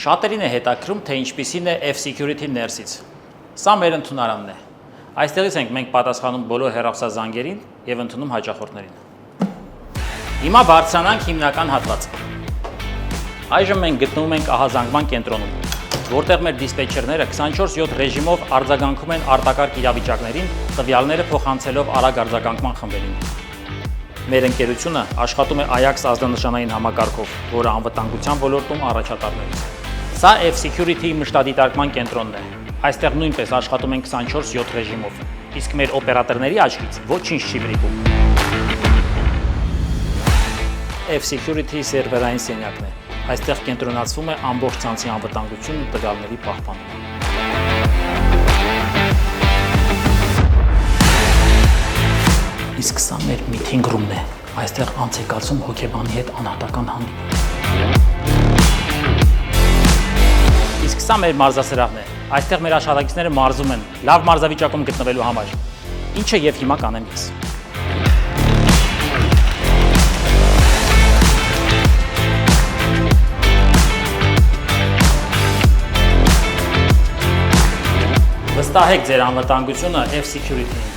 Շատերին է հետաքրում, թե ինչպիսին է F-Security ներսից։ Սա մեր ընդունարանն է։ Այստեղից ենք մենք պատասխանում բոլոր հեռախոսազանգերին եւ ընդունում հաճախորդներին։ Հիմա բարձրանանք հիմնական հատվածը։ Այժմ մենք գտնվում ենք ահազանգման կենտրոնում, որտեղ մեր դիսպեչերները 24/7 ռեժիմով արձագանքում են արտակարգ իրավիճակներին, տվյալները փոխանցելով արագ արձագանքման խմբերին։ Մեր ընկերությունը աշխատում է Ajax ազդանշանային համակարգով, որը անվտանգության ոլորտում առաջատարներ է։ Սա F-Security-ի մշտադիտարկման կենտրոնն է։ Այստեղ նույնպես աշխատում են 24/7 ռեժիմով, իսկ մեր օպերատորների աչքից ոչինչ չի վրիպում։ F-Security-ի սերվերային սենյակն է։ Այստեղ կենտրոնացվում է ամբողջ ցանցի անվտանգությունն ու տվյալների պահպանումը։ Իսկ սա մեր meeting room-ն է։ Այստեղ անցեկացում հոգեբանի հետ անհատական հանդիպում։ Իսկ սա մեր մարզասրահն է։ Այստեղ մեր աշխատակիցները մարզում են լավ մարզավիճակում գտնվելու համար։ Ինչը եւ հիմա կանեմ ես։ Վստահեք ձեր անվտանգությունը F-Security-ին։